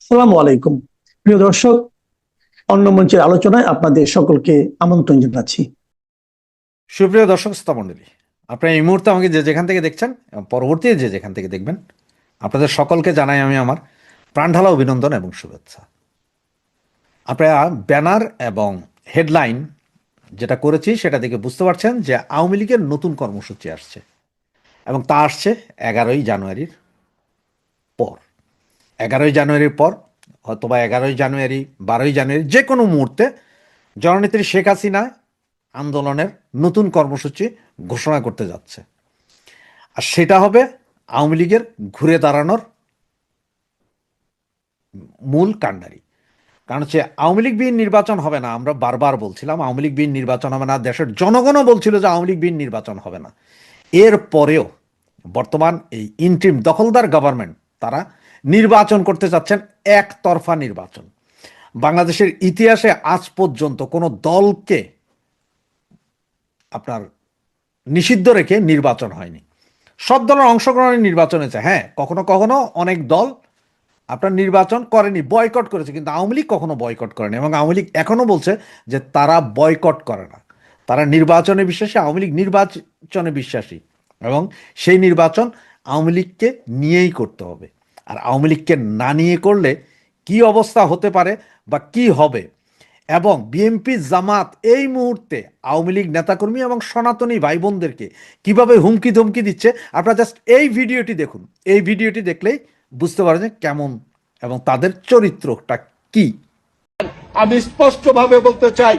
আসসালামু আলাইকুম। প্রিয় দর্শক, অন্য মঞ্চের আলোচনায় আপনাদের সকলকে আমন্ত্রণ জানাচ্ছি। সুপ্রিয় দর্শক শ্রোতা মণ্ডলী, আপনারা এই মুহূর্তে আমাকে যে যেখান থেকে দেখছেন এবং পরবর্তী যে যেখান থেকে দেখবেন, আপনাদের সকলকে জানাই আমি আমার প্রাণঢালা অভিনন্দন এবং শুভেচ্ছা। আপনারা ব্যানার এবং হেডলাইন যেটা করেছি সেটা দেখে বুঝতে পারছেন যে আওয়ামী লীগের নতুন কর্মসূচি আসছে এবং তা আসছে 11ই জানুয়ারির পর। 11ই জানুয়ারির পর অথবা 11ই জানুয়ারি, 12ই জানুয়ারি, যে কোনো মুহূর্তে জননেত্রী শেখ হাসিনা আন্দোলনের নতুন কর্মসূচি ঘোষণা করতে যাচ্ছে। আর সেটা হবে আওয়ামী লীগের ঘুরে দাঁড়ানোর মূল কাণ্ডারি। কারণ হচ্ছে আওয়ামী লীগ বিহীন নির্বাচন হবে না। আমরা বারবার বলছিলাম আওয়ামী লীগ বিহীন নির্বাচন হবে না, দেশের জনগণও বলছিল যে আওয়ামী লীগ বিহীন নির্বাচন হবে না। এর পরেও বর্তমান এই ইন্ট্রিম দখলদার গভর্নমেন্ট তারা নির্বাচন করতে চাচ্ছেন একতরফা নির্বাচন। বাংলাদেশের ইতিহাসে আজ পর্যন্ত কোনো দলকে আপনার নিষিদ্ধ রেখে নির্বাচন হয়নি। সব দলের অংশগ্রহণে নির্বাচন হয়েছে। হ্যাঁ, কখনো কখনো অনেক দল আপনার নির্বাচন করেনি, বয়কট করেছে, কিন্তু আওয়ামী লীগ কখনো বয়কট করেনি এবং আওয়ামী লীগ এখনও বলছে যে তারা বয়কট করে না, তারা নির্বাচনে বিশ্বাসী। আওয়ামী লীগ নির্বাচনে বিশ্বাসী এবং সেই নির্বাচন আওয়ামী লীগকে নিয়েই করতে হবে। আর আওয়ামী লীগকে না নিয়ে করলে কি অবস্থা হতে পারে বা কি হবে, এবং বিএনপি জামাত এই মুহূর্তে আওয়ামী লীগ নেতাকর্মী এবং সনাতনী ভাই বোনদেরকে কীভাবে হুমকি ধমকি দিচ্ছে, আপনারা জাস্ট এই ভিডিওটি দেখুন। এই ভিডিওটি দেখলেই বুঝতে পারেন যে কেমন এবং তাদের চরিত্রটা কি। আমি স্পষ্টভাবে বলতে চাই,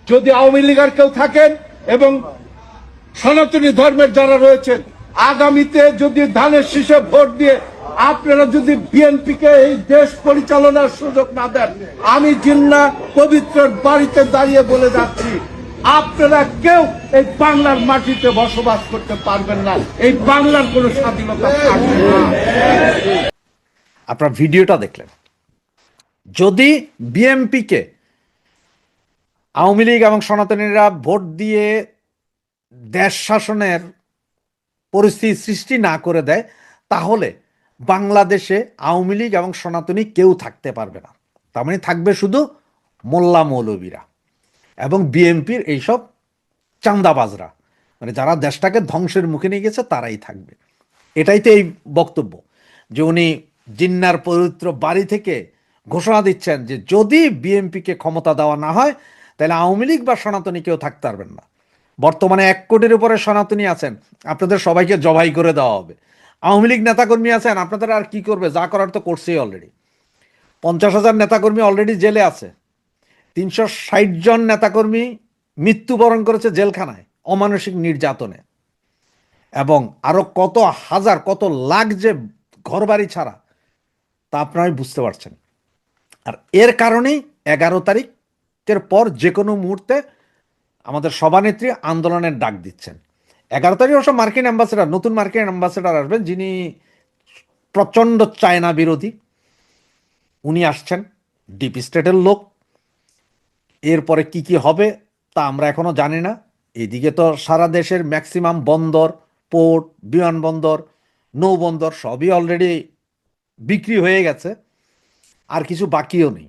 যদি আওয়ামী লীগের কেউ থাকেন এবং সনাতনী ধর্মের যারা রয়েছেন, আগামীতে যদি ধানের শীষে ভোট দিয়ে আপনারা যদি বিএনপিকে এই দেশ পরিচালনার সুযোগ না দেন, আমি জিন্নাহ পবিত্র বাড়িতে দাঁড়িয়ে বলে যাচ্ছি, আপনারা কেউ এই বাংলার মাটিতে বসবাস করতে পারবেন না। এই বাংলার কোনো স্বাধীনতা থাকবে না। আপনারা ভিডিওটা দেখলেন। যদি বিএনপিকে আওয়ামী লীগ এবং সনাতনীরা ভোট দিয়ে দেশ শাসনের পরিস্থিতি সৃষ্টি না করে দেয়, তাহলে বাংলাদেশে আওয়ামী লীগ এবং সনাতনী কেউ থাকতে পারবে না। তার মানে থাকবে শুধু মোল্লা মৌলবীরা এবং বিএনপির এইসব চাঁদাবাজরা, মানে যারা দেশটাকে ধ্বংসের মুখে নিয়ে গেছে তারাই থাকবে। এটাই তো এই বক্তব্য, যে উনি জিন্নার পবিত্র বাড়ি থেকে ঘোষণা দিচ্ছেন যে যদি বিএনপিকে ক্ষমতা দেওয়া না হয় তাহলে আওয়ামী লীগ বা সনাতনী কেউ থাকতে পারবেন না। বর্তমানে 1 কোটির উপরে সনাতনী আছেন, আপনাদের সবাইকে জবাই করে দেওয়া হবে। আওয়ামী লীগ নেতাকর্মী আছেন, আপনাদের আর কি করবে, যা করার তো করছেই অলরেডি। 50,000 নেতাকর্মী অলরেডি জেলে আছে। 360 জন নেতাকর্মী মৃত্যুবরণ করেছে জেলখানায় অমানসিক নির্যাতনে, এবং আরো কত হাজার কত লাখ যে ঘরবাড়ি ছাড়া, তা আপনারাই বুঝতে পারছেন। আর এর কারণেই 11 তারিখের পর যে কোনো মুহূর্তে আমাদের সভানেত্রী আন্দোলনের ডাক দিচ্ছেন। 11 তারিখ অবশ্য মার্কিন অ্যাম্বাসেডার, নতুন মার্কিন অ্যাম্বাসেডার আসবেন, যিনি প্রচণ্ড চায়না বিরোধী, উনি আসছেন, ডিপ স্টেটের লোক। এরপরে কি কি হবে তা আমরা এখনো জানি না। এদিকে তো সারা দেশের ম্যাক্সিমাম বন্দর, পোর্ট, বিমানবন্দর, নৌবন্দর সবই অলরেডি বিক্রি হয়ে গেছে, আর কিছু বাকিও নেই।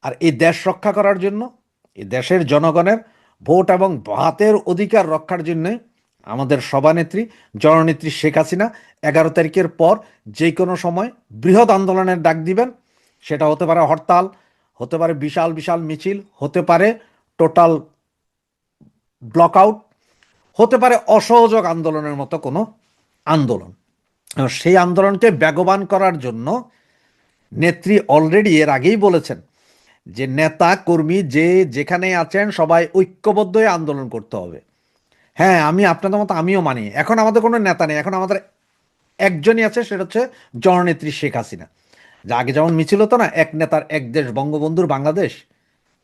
আর এই দেশ রক্ষা করার জন্য, এই দেশের জনগণের ভোট এবং ভাতের অধিকার রক্ষার জন্য আমাদের সভানেত্রী জননেত্রী শেখ হাসিনা 11 তারিখের পর যে কোনো সময় বৃহৎ আন্দোলনের ডাক দিবেন। সেটা হতে পারে হরতাল, হতে পারে বিশাল বিশাল মিছিল, হতে পারে টোটাল ব্লক আউট, হতে পারে অসহযোগ আন্দোলনের মতো কোনো আন্দোলন। সেই আন্দোলনকে বেগবান করার জন্য নেত্রী অলরেডি এর আগেই বলেছেন যে নেতা কর্মী যে যেখানে আছেন সবাই ঐক্যবদ্ধ হয়ে আন্দোলন করতে হবে। হ্যাঁ, আমি আপনাদের মতো আমিও মানি, এখন আমাদের কোনো নেতা নেই, এখন আমাদের একজনই আছে, সেটা হচ্ছে জননেত্রী শেখ হাসিনা। যা আগে যেমন মিছিল হতো না, এক নেতার এক দেশ, বঙ্গবন্ধুর বাংলাদেশ,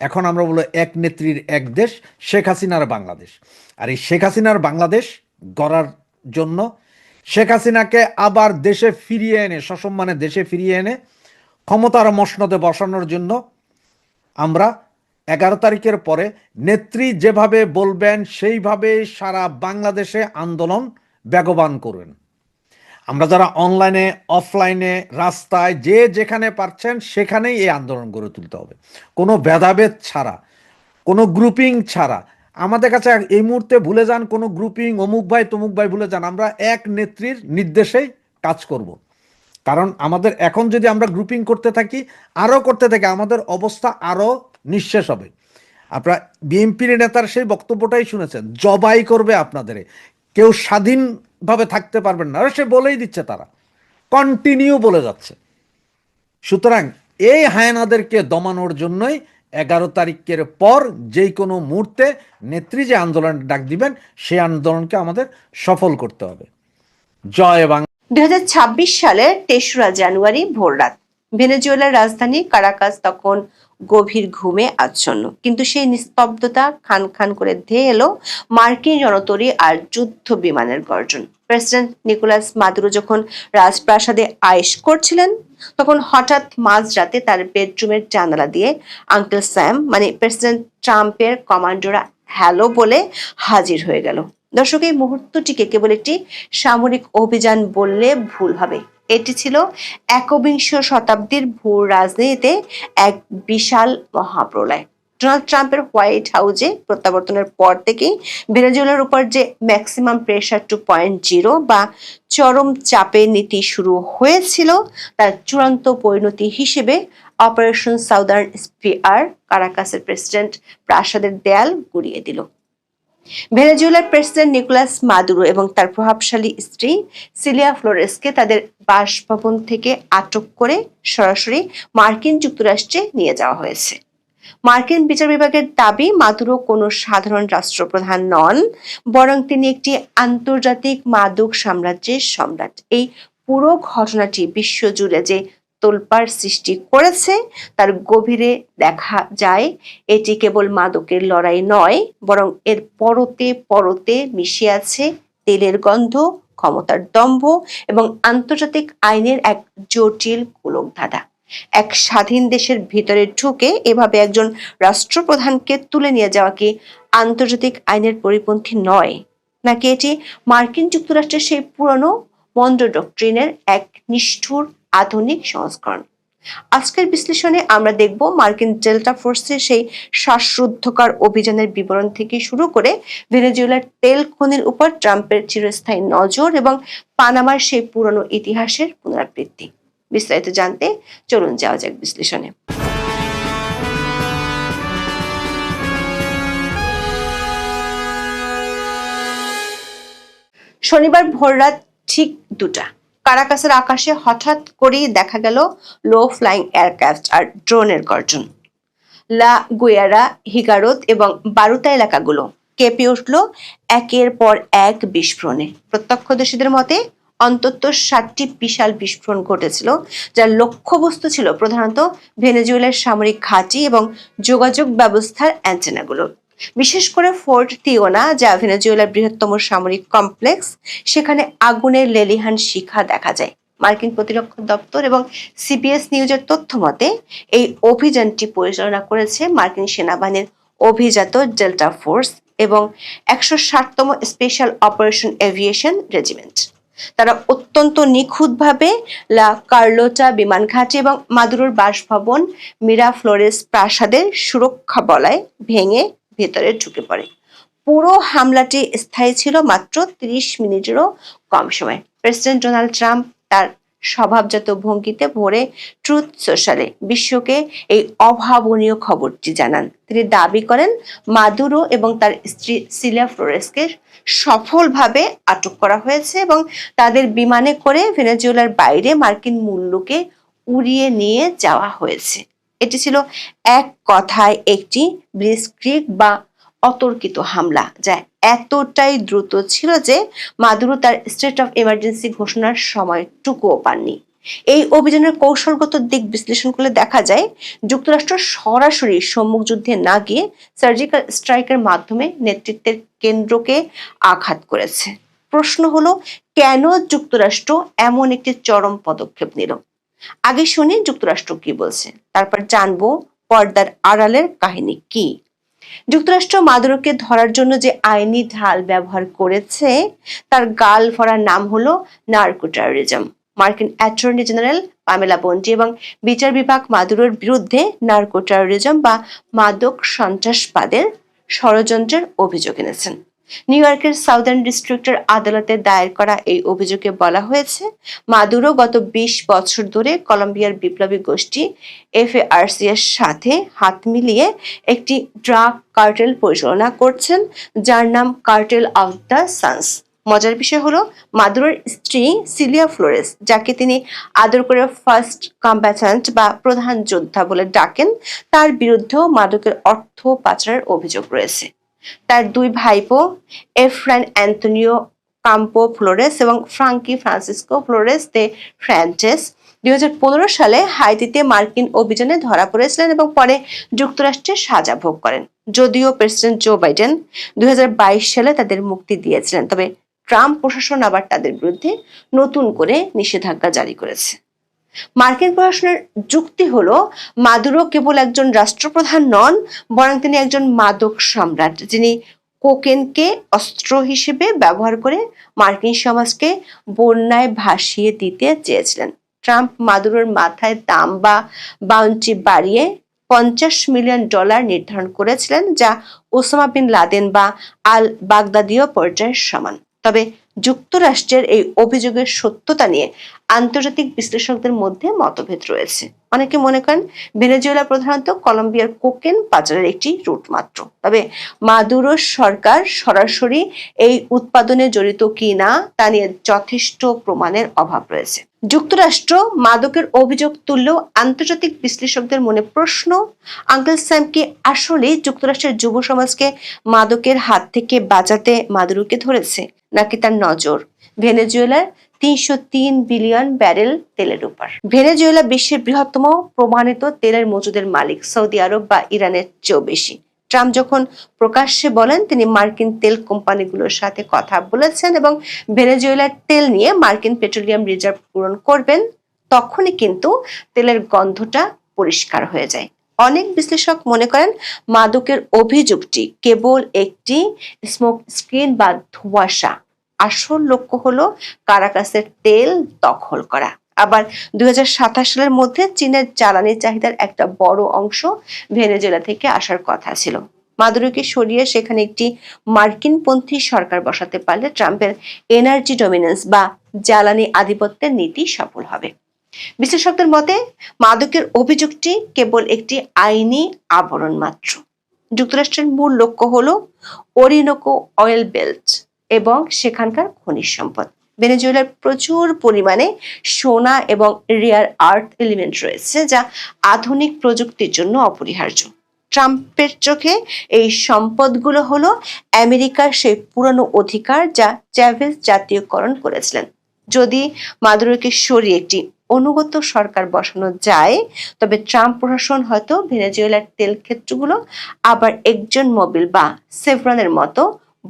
এখন আমরা বলবো এক নেত্রীর এক দেশ, শেখ হাসিনার বাংলাদেশ। আর এই শেখ হাসিনার বাংলাদেশ গড়ার জন্য, শেখ হাসিনাকে আবার দেশে ফিরিয়ে এনে, সসম্মানে দেশে ফিরিয়ে এনে ক্ষমতার মসনদে বসানোর জন্য আমরা 11 তারিখের পরে নেত্রী যেভাবে বলবেন সেইভাবে সারা বাংলাদেশে আন্দোলন বেগবান করবেন। আমরা যারা অনলাইনে অফলাইনে রাস্তায় যে যেখানে পারছেন সেখানেই এই আন্দোলন গড়ে তুলতে হবে, কোনো ভেদাভেদ ছাড়া, কোনো গ্রুপিং ছাড়া। আমাদের কাছে এই মুহূর্তে ভুলে যান কোনো গ্রুপিং, অমুক ভাই তমুক ভাই ভুলে যান, আমরা এক নেত্রীর নির্দেশেই কাজ করব। কারণ আমাদের এখন যদি আমরা গ্রুপিং করতে থাকি, আরও করতে থাকি, আমাদের অবস্থা আরও নিঃশেষ হবে। আপনারা বিএনপির নেতার সেই বক্তব্যটাই শুনেছেন, জবাই করবে আপনাদের, কেউ স্বাধীনভাবে থাকতে পারবেন না, সে বলেই দিচ্ছে, তারা কন্টিনিউ বলে যাচ্ছে। সুতরাং এই হায়নাদেরকে দমানোর জন্যই 11 তারিখের পর যেই কোনো মুহূর্তে নেত্রী যে আন্দোলন ডাক দিবেন, সেই আন্দোলনকে আমাদের সফল করতে হবে। জয় বাংলা। 2026 সালের 3রা জানুয়ারি ভোররাত, ভেনেজুয়েলার রাজধানী কারাকাস তখন গভীর ঘুমে আচ্ছন্ন, কিন্তু সেই নিস্তব্ধতা খান খান করে ধেয়ে এলো মার্কিন রণতরী আর যুদ্ধ বিমানের গর্জন। প্রেসিডেন্ট নিকোলাস মাদুরো যখন রাজপ্রাসাদে আয়েশ করছিলেন, তখন হঠাৎ মাঝরাতে তার বেডরুমের জানালা দিয়ে আঙ্কেল স্যাম মানে প্রেসিডেন্ট ট্রাম্পের কমান্ডোরা হ্যালো বলে হাজির হয়ে গেল। দর্শক, এই মুহূর্তটিকে কেবল একটি সামরিক অভিযান বললে ভুল হবে। এটি ছিল একবিংশ শতাব্দীর ভূ রাজনীতিতে এক বিশাল মহাপ্রলয়। ডোনাল্ড ট্রাম্পের হোয়াইট হাউসে প্রত্যাবর্তনের পর থেকেই ভেনেজুয়েলার উপর যে ম্যাক্সিমাম প্রেশার 2.0 বা চরম চাপের নীতি শুরু হয়েছিল, তার চূড়ান্ত পরিণতি হিসেবে অপারেশন সাউদার্ন স্পিয়ার কারাকাসের প্রেসিডেন্ট প্রাসাদের দেয়াল গুড়িয়ে দিল। ভেনেজুয়েলার প্রেসিডেন্ট নিকোলাস মাদুরো এবং তার প্রভাবশালী স্ত্রী সিলিয়া ফ্লোরেসকে তাদের বাসভবন থেকে আটক করে সরাসরি মার্কিন যুক্তরাষ্ট্রে নিয়ে যাওয়া হয়েছে। মার্কিন বিচার বিভাগের দাবি, মাদুরো কোনো সাধারণ রাষ্ট্রপ্রধান নন, বরং তিনি একটি আন্তর্জাতিক মাদক সাম্রাজ্যের সম্রাট। এই পুরো ঘটনাটি বিশ্বজুড়ে যে তোলপাড় সৃষ্টি করেছে তার গভীরে দেখা যায় এটি কেবল মাদকের লড়াই নয়, বরং এর পরতে পরতে মিশে আছে তেলের গন্ধ, ক্ষমতার দম্ভ এবং আন্তর্জাতিক আইনের এক জটিল গোলকধাঁধা। এক স্বাধীন দেশের ভিতরে ঢুকে এভাবে একজন রাষ্ট্রপ্রধানকে তুলে নিয়ে যাওয়া কি আন্তর্জাতিক আইনের পরিপন্থী নয়, নাকি এটি মার্কিন যুক্তরাষ্ট্রের সেই পুরনো মন্ডো ডক্ট্রিনের এক নিষ্ঠুর আধুনিক সংস্করণ? আজকের বিশ্লেষণে আমরা দেখব মার্কিন ডেল্টা ফোর্সের সেই শ্বাসরুদ্ধকর অভিযানের বিবরণ থেকে শুরু করে ভেনেজুয়েলার তেল খনির উপর ট্রাম্পের চিরস্থায়ী নজর এবং পানামার সেই পুরনো ইতিহাসের পুনরাবৃত্তি। বিস্তারিত জানতে চলুন যাওয়া যাক বিশ্লেষণে। শনিবার ভোররাত ঠিক 2টা, কারাকাসের আকাশে হঠাৎ করেই দেখা গেল লো ফ্লাইং এয়ারক্রাফট আর ড্রোনের গর্জন। লা গুয়ারা, হিগারোত এবং বারুতা এলাকাগুলো কেঁপে উঠল একের পর এক বিস্ফোরণে। প্রত্যক্ষদর্শীদের মতে অন্তত 7টি বিশাল বিস্ফোরণ ঘটেছিল, যার লক্ষ্যবস্তু ছিল প্রধানত ভেনেজুয়েলার সামরিক ঘাঁটি এবং যোগাযোগ ব্যবস্থার অ্যান্টেনাগুলো। বিশেষ করে ফোর্ট থিওনা, যা ভেনেজুয়েলার বৃহত্তম সামরিক কমপ্লেক্স, সেখানে আগুনের লেলিহান শিখা দেখা যায়। মার্কিন প্রতিরক্ষা দপ্তর এবং সিবিএস নিউজের তথ্য মতে এই অভিযানটি পরিচালনা করেছে মার্কিন সেনাবাহিনীর অভিজাত ডেল্টা ফোর্স এবং 160তম স্পেশাল অপারেশন এভিয়েশন রেজিমেন্ট। তারা অত্যন্ত নিখুঁতভাবে লা কার্লোটা বিমান ঘাঁটি এবং মাদুরোর বাসভবন মিরা ফ্লোরেস প্রাসাদের সুরক্ষা বলয় ভেঙে ভেতরে ঢুকে পড়ে। পুরো হামলাটি স্থায়ী ছিল মাত্র 30 মিনিটেরও কম সময়। প্রেসিডেন্ট ডোনাল্ড ট্রাম্প তার স্বভাবজাত ভঙ্গিতে ভোরে ট্রুথ সোশ্যালে বিশ্বকে এই অভাবনীয় খবরটি জানান। তিনি দাবি করেন মাদুরো এবং তার স্ত্রী সিলিয়া ফ্লোরেসকে সফলভাবে আটক করা হয়েছে এবং তাদের বিমানে করে ভেনেজুয়েলার বাইরে মার্কিন মূল্যকে উড়িয়ে নিয়ে যাওয়া হয়েছে। এটি ছিল এক কথায় একটি ব্লিটজক্রিগ বা অতর্কিত হামলা, যা এতটাই দ্রুত ছিল যে মাদুরো তার স্টেট অফ এমার্জেন্সি ঘোষণার সময়টুকুও পাননি। এই অভিযানের কৌশলগত দিক বিশ্লেষণ করলে দেখা যায় যুক্তরাষ্ট্র সরাসরি সম্মুখ যুদ্ধে না গিয়ে সার্জিক্যাল স্ট্রাইকের মাধ্যমে নেতৃত্বের কেন্দ্রকে আঘাত করেছে। প্রশ্ন হলো, কেন যুক্তরাষ্ট্র এমন একটি চরম পদক্ষেপ নিল? আগে শুনি যুক্তরাষ্ট্র কি বলছে, তারপর জানবো পর্দার আড়ালের কাহিনী কি। যুক্তরাষ্ট্র মাদুরোকে ধরার জন্য যে আইনি ঢাল ব্যবহার করেছে তার গাল ভরা নাম হলো নার্কো টেরোরিজম। মার্কিন অ্যাটর্নি জেনারেল পামেলা বন্ডি এবং বিচার বিভাগ মাদুরোর বিরুদ্ধে নার্কো টেরোরিজম বা মাদক সন্ত্রাসবাদের ষড়যন্ত্রের অভিযোগ এনেছেন। নিউ ইয়র্কের সাউদার্ন ডিস্ট্রিক্টের আদালতে দায়ের করা এই অভিযোগে বলা হয়েছে, মাদুরো গত 20 বছর ধরে কলম্বিয়ার বিপ্লবী গোষ্ঠী এফএআরসি এর সাথে হাত মিলিয়ে একটি ড্রাগ কার্টেল পরিচালনা করছেন, যার নাম কার্টেল অফ দ্য সানস। মজার বিষয় হলো, মাদুরোর স্ত্রী সিলিয়া ফ্লোরেস, যাকে তিনি আদর করে ফার্স্ট কম্ব্যাটেন্ট বা প্রধান যোদ্ধা বলে ডাকেন, তার বিরুদ্ধেও মাদকের অর্থ পাচারের অভিযোগ রয়েছে। তার দুই ভাইপো এফ্রান অ্যান্তোনিও কাম্পো ফ্লোরেস এবং ফ্রাঙ্কি ফ্রান্সিসকো ফ্লোরেস দে ফ্রান্টেস 2015 সালে হাইতিতে মার্কিন অভিযানে ধরা পড়েছিলেন এবং পরে যুক্তরাষ্ট্রে সাজা ভোগ করেন। যদিও প্রেসিডেন্ট জো বাইডেন 2022 সালে তাদের মুক্তি দিয়েছিলেন, তবে ট্রাম্প প্রশাসন আবার তাদের বিরুদ্ধে নতুন করে নিষেধাজ্ঞা জারি করেছে। মার্কিন প্রশাসনের যুক্তি হলো, মাদুরো কেবল একজন রাষ্ট্রপ্রধান নন, বরং তিনি একজন মাদক সম্রাট, যিনি কোকেনকে অস্ত্র হিসেবে ব্যবহার করে মার্কিন সমাজকে বন্যায় ভাসিয়ে দিতে চেয়েছিলেন। ট্রাম্প মাদুরোর মাথায় দাম বা বাউন্টি বাড়িয়ে $50 মিলিয়ন নির্ধারণ করেছিলেন, যা ওসামা বিন লাদেন বা আল বাগদাদীয় পর্যায়ের সমান। তবে যুক্তরাষ্ট্রের এই অভিযোগের সত্যতা নিয়ে আন্তর্জাতিক বিশ্লেষকদের মধ্যে মতভেদ রয়েছে। অনেকে মনে করেন ভেনেজুয়েলা প্রধানত কলম্বিয়ার কোকেন পাচারের একটি রুট মাত্র। তবে মাদুরো সরকার সরাসরি এই উৎপাদনে জড়িত কিনা তা নিয়ে যথেষ্ট প্রমাণের অভাব রয়েছে। যুক্তরাষ্ট্র মাদকের অভিযোগ তুললেও আন্তর্জাতিক বিশ্লেষকদের মনে প্রশ্ন, আঙ্কেল স্যাম কি আসলেই যুক্তরাষ্ট্রের যুব সমাজকে মাদকের হাত থেকে বাঁচাতে মাদুরোকে ধরেছে, নাকি তার নজর ভেনেজুয়েলার 303 বিলিয়ন ব্যারেল তেলের উপর? ভেনেজুয়েলা বিশ্বের বৃহত্তম প্রমাণিত তেলের মজুদের মালিক, সৌদি আরব বা ইরানের চেয়েও বেশি। ট্রাম্প যখন প্রকাশ্যে বলেন তিনি মার্কিন তেল কোম্পানিগুলোর সাথে কথা বলেছেন এবং ভেনেজুয়েলার তেল নিয়ে মার্কিন পেট্রোলিয়াম রিজার্ভ পূরণ করবেন, তখনই কিন্তু তেলের গন্ধটা পরিষ্কার হয়ে যায়। অনেক বিশ্লেষক মনে করেন মাদকের অভিযোগটি কেবল একটি স্মোক স্ক্রিন বা ধোঁয়াশা। আসল লক্ষ্য হলো কারাকাসের তেল দখল করা। আবার 2027 সালের মধ্যে চীনের জ্বালানি চাহিদার একটা বড় অংশ ভেনেজুয়েলা থেকে আসার কথা ছিল। মাদুরোকে সরিয়ে সেখানে একটি মার্কিনপন্থী সরকার বসাতে পারলে ট্রাম্পের এনার্জি ডমিনেন্স বা জ্বালানি আধিপত্যের নীতি সফল হবে। বিশ্লেষকদের মতে মাদকের অভিযোগটি কেবল একটি আইনি আবরণ মাত্র। যুক্তরাষ্ট্রের মূল লক্ষ্য হলো ওরিনোকো অয়েল বেল্ট এবং সেখানকার খনিজ সম্পদ। ভেনেজুয়েলার প্রচুর পরিমাণে সোনা এবং রেয়ার আর্থ এলিমেন্ট রয়েছে, যা আধুনিক প্রযুক্তির জন্য অপরিহার্য। ট্রাম্পের চোখে এই সম্পদগুলো হলো আমেরিকার সেই পুরনো অধিকার যা চ্যাভেজ জাতীয়করণ করেছিলেন। যদি মাদুরোকে সরিয়ে একটি অনুগত সরকার বসানো যায়, তবে ট্রাম্প প্রশাসন হয়তো ভেনেজুয়েলার তেল ক্ষেত্রগুলো আবার একজন মোবিল বা সেভরনের মতো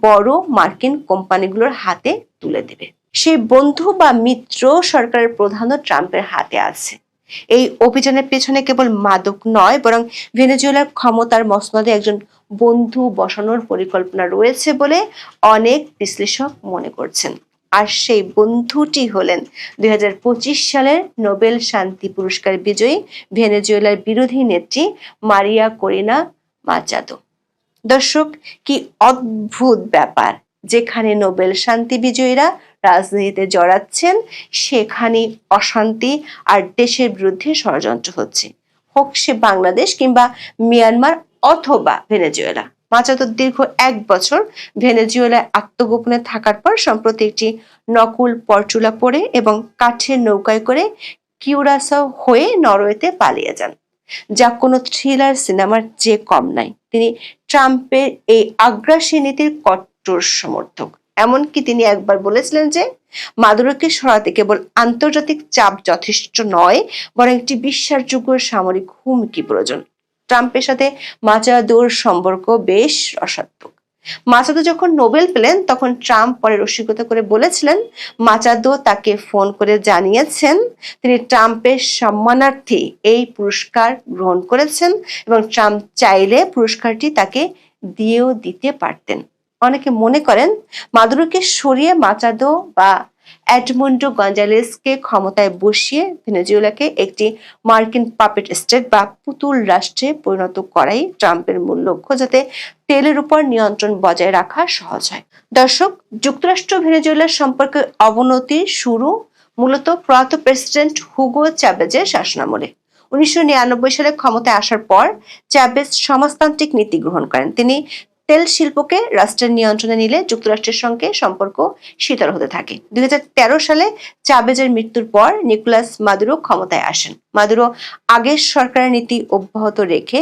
বড় মার্কিন কোম্পানিগুলোর হাতে তুলে দেবে। সেই বন্ধু বা মিত্র সরকারের প্রধানও ট্রাম্পের হাতে আছে। এই অভিযানের পেছনে কেবল মাদক নয়, বরং ভেনেজুয়েলার ক্ষমতার মসনদে একজন বন্ধু বসানোর পরিকল্পনা রয়েছে বলে অনেক বিশ্লেষক মনে করছেন। আর সেই বন্ধুটি হলেন 2025 সালের নোবেল শান্তি পুরস্কার বিজয়ী ভেনেজুয়েলার বিরোধী নেত্রী মারিয়া করিনা মাচাদো। দর্শক, কি অদ্ভুত ব্যাপার! যেখানে নোবেল শান্তি বিজয়ীরা রাজনীতিতে জড়াচ্ছেন, সেখানে অশান্তি আর দেশের বিরুদ্ধে ষড়যন্ত্র হচ্ছে, হোক সে বাংলাদেশ কিংবা মিয়ানমার অথবা ভেনেজুয়েলা। মাচাদো দীর্ঘ 1 বছর ভেনেজুয়েলায় আত্মগোপনে থাকার পর সম্প্রতি একটি নকল পরচুলা পরে এবং কাঠের নৌকায় করে কিউরাসাও হয়ে নরওয়েতে পালিয়ে যান, যা কোনো থ্রিলার সিনেমার চেয়ে কম নয়। তিনি ট্রাম্পের এই আগ্রাসী নীতির কট্টর সমর্থক। এমনকি তিনি একবার বলেছিলেন যে মাদুরোকে সরাতে কেবল আন্তর্জাতিক চাপ যথেষ্ট নয়, বরং একটি বিশ্বাসযোগ্য সামরিক হুমকি প্রয়োজন। ট্রাম্পের সাথে মাচাদোর সম্পর্ক বেশ রসাত্মক। মাচাদো যখন নোবেল পেলেন, তখন ট্রাম্প পরে রসিকতা করে বলেছিলেন মাচাদো তাকে ফোন করে জানিয়েছেন তিনি ট্রাম্পের সম্মানার্থে এই পুরস্কার গ্রহণ করেছেন এবং ট্রাম্প চাইলে পুরস্কারটি তাকে দিয়েও দিতে পারতেন। অনেকে মনে করেন মাদুরোকে সরিয়ে মাচাদো বা এডমুন্ডো গঞ্জালেসকে ক্ষমতায় বসিয়ে ভেনেজুয়েলাকে একটি মার্কিন পাপেট স্টেট বা পুতুল রাষ্ট্রে পরিণত করাই ট্রাম্পের মূল লক্ষ্য, যাতে তেলের উপর নিয়ন্ত্রণ বজায় রাখা সহজ হয়। দর্শক, যুক্তরাষ্ট্র ভেনেজুয়েলার সম্পর্কে অবনতির শুরু মূলত প্রয়াত প্রেসিডেন্ট হুগো চাভেজের শাসনামলে। 1999 সালে ক্ষমতায় আসার পর চাভেজ সমাজতান্ত্রিক নীতি গ্রহণ করেন। তিনি তেল শিল্পকে রাষ্ট্রের নিয়ন্ত্রণে নিলে যুক্তরাষ্ট্রের সঙ্গে সম্পর্ক শীতল হতে থাকে। 2013 সালে চাভেজের মৃত্যুর পর নিকোলাস মাদুরো ক্ষমতায় আসেন। মাদুরো আগের সরকারের নীতি অব্যাহত রেখে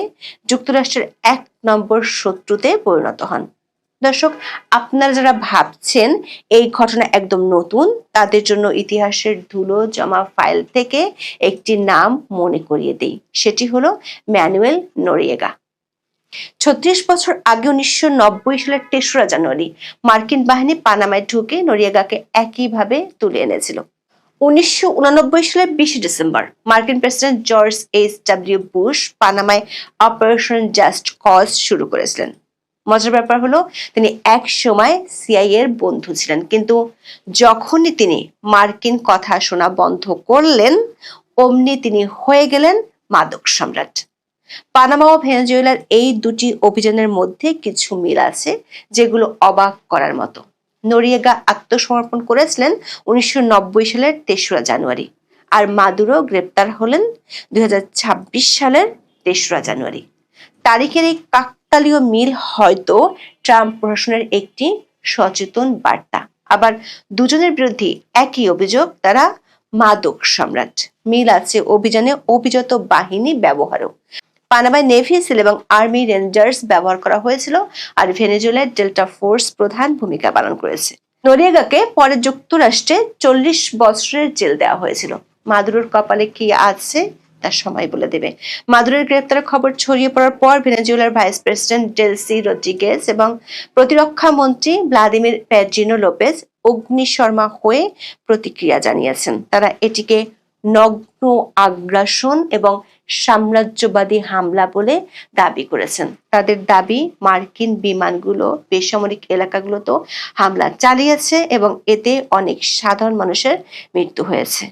যুক্তরাষ্ট্রের 1 নম্বর শত্রুতে পরিণত হন। দর্শক, আপনারা যারা ভাবছেন এই ঘটনা একদম নতুন, তাদের জন্য ইতিহাসের ধুলো জমা ফাইল থেকে একটি নাম মনে করিয়ে দেই। সেটি হলো ম্যানুয়েল নোরিয়েগা। 36 বছর আগে 1990 সালের 3রা জানুয়ারি মার্কিন বাহিনী পানামায় ঢুকে নোরিয়েগাকে একইভাবে তুলে এনেছিল। 1989 সালের 20 ডিসেম্বর মার্কিন প্রেসিডেন্ট জর্জ H.W. বুশ পানামায় অপারেশন জাস্ট কজ শুরু করেছিলেন। মজার ব্যাপার হলো, তিনি এক সময় সিআইএ এর বন্ধু ছিলেন, কিন্তু যখনই তিনি মার্কিন কথা শোনা বন্ধ করলেন, অমনি তিনি হয়ে গেলেন মাদক সম্রাট। পানামা ও ভেনেজুয়েলার এই দুটি অভিযানের মধ্যে কিছু মিল আছে যেগুলো অবাক করার মতো। নোরিয়েগা আত্মসমর্পণ করেছিলেন 1990 সালের 3রা জানুয়ারি, আর মাদুরো গ্রেপ্তার হলেন 2026 সালের 3রা জানুয়ারি। তারিখের এই কাকতালীয় মিল হয়তো ট্রাম্প প্রশাসনের একটি সচেতন বার্তা। আবার দুজনের বিরুদ্ধে একই অভিযোগ, তারা মাদক সম্রাট। মিল আছে অভিযানে অভিজাত বাহিনী ব্যবহারও। পানামায় নেভি সিল এবং আর্মি রেঞ্জার্স ব্যবহার করা হয়েছিল, আর ভেনেজুয়েলার ডেল্টা ফোর্স প্রধান ভূমিকা পালন করেছে। নোরিয়েগাকে পরে যুক্তরাষ্ট্রে 40 বছরের জেল দেওয়া হয়েছিল। মাদুরোর কপালে কি আছে তার সময় বলে দেবে। মাদুরোর গ্রেপ্তারের খবর ছড়িয়ে পড়ার পর ভেনেজুয়েলার ভাইস প্রেসিডেন্ট ডেলসি রদ্রিগেজ এবং প্রতিরক্ষা মন্ত্রী ভ্লাদিমির পেড্রিনো লোপেজ অগ্নিশর্মা হয়ে প্রতিক্রিয়া জানিয়েছেন। তারা এটিকে নগ্ন আগ্রাসন এবং সাম্রাজ্যবাদী হামলা বলে দাবি করেছেন। তাদের দাবি, মার্কিন বিমানগুলো বেসামরিক এলাকাগুলোতেও হামলা চালিয়েছে এবং এতে অনেক সাধারণ মানুষের মৃত্যু হয়েছে।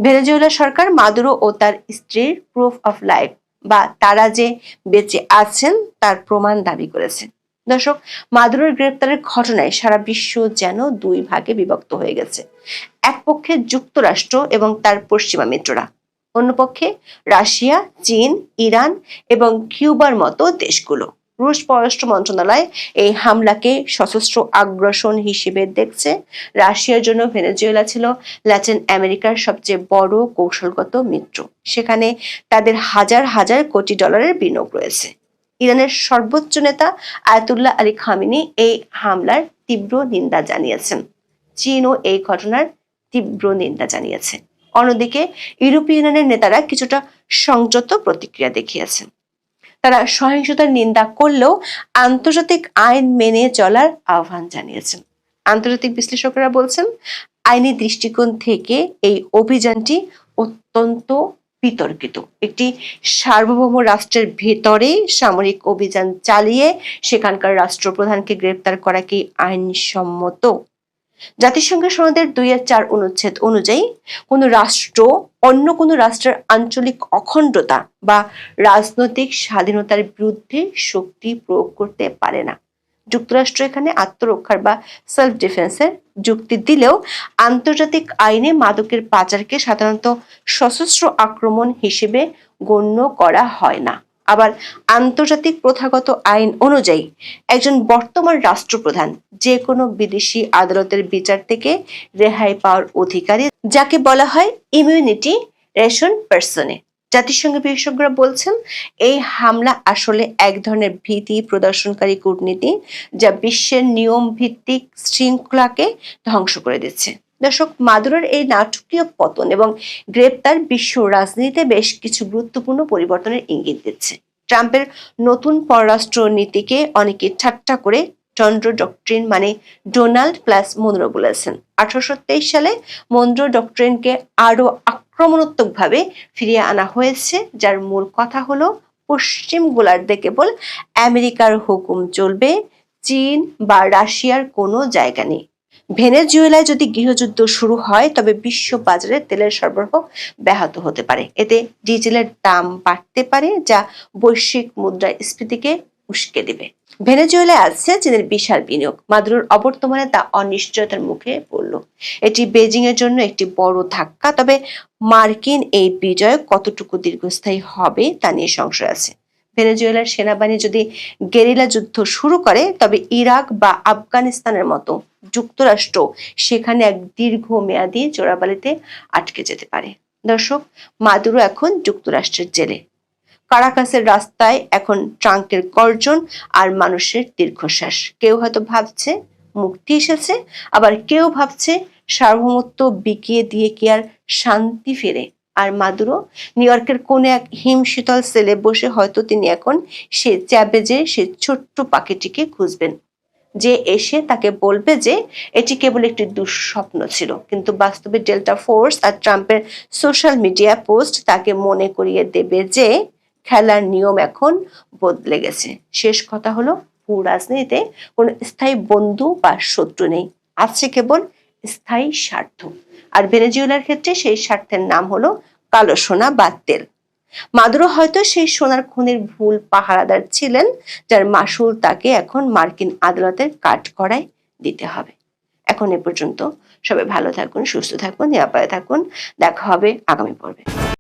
ভেনেজুয়েলা সরকার মাদুরো ও তার স্ত্রীর প্রুফ অফ লাইফ বা তারা যে বেঁচে আছেন তার প্রমাণ দাবি করেছে। দর্শক, মাদুরোর গ্রেপ্তারের ঘটনায় সারা বিশ্ব যেন দুই ভাগে বিভক্ত হয়ে গেছে। এক পক্ষে যুক্তরাষ্ট্র এবং তার পশ্চিমা মিত্ররা, অন্যপক্ষে রাশিয়া, চীন, ইরান এবং কিউবার মতো দেশগুলো। রুশ পররাষ্ট্র মন্ত্রণালয় এই হামলাকে সশস্ত্র আগ্রাসন হিসেবে দেখছে। রাশিয়ার জন্য ভেনেজুয়েলা ছিল ল্যাটিন আমেরিকার সবচেয়ে বড় কৌশলগত মিত্র। সেখানে তাদের হাজার হাজার কোটি ডলারের বিনিয়োগ রয়েছে। ইরানের সর্বোচ্চ নেতা আয়াতুল্লাহ আলী খামেনি এই হামলার তীব্র নিন্দা জানিয়েছেন। চীনও এই ঘটনার তীব্র নিন্দা জানিয়েছে। অন্যদিকে ইউরোপীয় ইউনিয়নের নেতারা কিছুটা সংযত প্রতিক্রিয়া দেখিয়েছেন। তারা সহিংসতার নিন্দা করলেও আন্তর্জাতিক আইন মেনে চলার আহ্বান জানিয়েছেন। আন্তর্জাতিক বিশ্লেষকরা বলছেন, আইনি দৃষ্টিকোণ থেকে এই অভিযানটি অত্যন্ত বিতর্কিত। একটি সার্বভৌম রাষ্ট্রের ভেতরে সামরিক অভিযান চালিয়ে সেখানকার রাষ্ট্রপ্রধানকে গ্রেপ্তার করা কি আইনসম্মত? জাতিসংঘের সনদের 2 আর 4 অনুচ্ছেদ অনুযায়ী কোনো রাষ্ট্র অন্য কোনো রাষ্ট্রের আঞ্চলিক অখণ্ডতা বা রাজনৈতিক স্বাধীনতার বিরুদ্ধে শক্তি প্রয়োগ করতে পারে না। যুক্তরাষ্ট্র এখানে আত্মরক্ষার বা সেলফ ডিফেন্সের যুক্তি দিলেও আন্তর্জাতিক আইনে মাদকের পাচারকে সাধারণত সশস্ত্র আক্রমণ হিসেবে গণ্য করা হয় না। আবার আন্তর্জাতিক প্রথাগত আইন অনুযায়ী একজন বর্তমান রাষ্ট্রপ্রধান যে কোনো বিদেশি আদালতের বিচার থেকে রেহাই পাওয়ার অধিকারী, যাকে বলা হয় ইমিউনিটি রেশন পার্সনে। জাতিসংঘের বিশেষজ্ঞরা বলছেন, এই হামলা আসলে এক ধরনের ভীতি প্রদর্শনকারী কূটনীতি, যা বিশ্বের নিয়ম ভিত্তিক শৃঙ্খলাকে ধ্বংস করে দিচ্ছে। দর্শক, মাদুরোর এই নাটকীয় পতন এবং গ্রেপ্তার বিশ্ব রাজনীতিতে বেশ কিছু গুরুত্বপূর্ণ পরিবর্তনের ইঙ্গিত দিচ্ছে। ট্রাম্পের নতুন পররাষ্ট্র নীতিকে অনেকে ঠাট্টা করে চন্দ্র ডক্ট্রিন মানে ডোনাল্ড প্লাস মনরো বলেছেন। 1823 সালে মনরো ডক্ট্রিনকে আরো আক্রমণাত্মকভাবে ফিরিয়ে আনা হয়েছে, যার মূল কথা হলো পশ্চিম গোলার্ধে কেবল আমেরিকার হুকুম চলবে, চীন বা রাশিয়ার কোনো জায়গা নেই। ভেনেজুয়েলায় যদি গৃহযুদ্ধ শুরু হয় তবে বিশ্ব বাজারে তেলের সরবরাহ ব্যাহত হতে পারে। এতে ডিজেলের দাম বাড়তে পারে, যা বৈশ্বিক মুদ্রাস্ফীতিকে উস্কে দেবে। ভেনেজুয়েলায় আছে চীনের বিশাল বিনিয়োগ। মাদুরোর অবর্তমানে তা অনিশ্চয়তার মুখে পড়ল। এটি বেজিং এর জন্য একটি বড় ধাক্কা। তবে মার্কিন এই বিজয় কতটুকু দীর্ঘস্থায়ী হবে তা নিয়ে সংশয় আছে। ভেনেজুয়েলার সেনাবাহিনী যদি গেরিলা যুদ্ধ শুরু করে তবে ইরাক বা আফগানিস্তানের মতো যুক্তরাষ্ট্র সেখানে এক দীর্ঘমেয়াদী চোরাবালিতে আটকে যেতে পারে। দর্শক, মাদুরো এখন যুক্তরাষ্ট্রের জেলে। কারাকাসের রাস্তায় এখন ট্রাঙ্কের গর্জন আর মানুষের দীর্ঘশ্বাস। কেউ হয়তো ভাবছে মুক্তি এসেছে, আবার কেউ ভাবছে সার্বভৌমত্ব বিকিয়ে দিয়ে কি আর শান্তি ফেরে। আর মাদুরো নিউ ইয়র্কের কোন এক হিমশীতল সেলে বসে হয়তো তিনি এখন সে চ্যাবেজে সে ছোট্ট পাখিটিকে খুঁজবেন, যে এসে তাকে বলবে যে এটি কেবল একটি দুঃস্বপ্ন ছিল। কিন্তু বাস্তবে ডেল্টা ফোর্স আর ট্রাম্পের সোশ্যাল মিডিয়া পোস্ট তাকে মনে করিয়ে দেবে যে খেলার নিয়ম এখন বদলে গেছে। শেষ কথা হলো, ভূ রাজনীতিতে কোনো স্থায়ী বন্ধু বা শত্রু নেই, আছে কেবল স্থায়ী স্বার্থ। আর ভেনেজুয়েলার ক্ষেত্রে সেই স্বার্থের নাম হলো কালো সোনা বা তেল। মাদুরো হয়তো সেই সোনার খনির ভুল পাহারাদার ছিলেন, যার মাসুল তাকে এখন মার্কিন আদালতের কাঠগড়ায় দিতে হবে। এখন এ পর্যন্ত। সবাই ভালো থাকুন, সুস্থ থাকুন, নিরাপদে থাকুন। দেখা হবে আগামী পর্বে।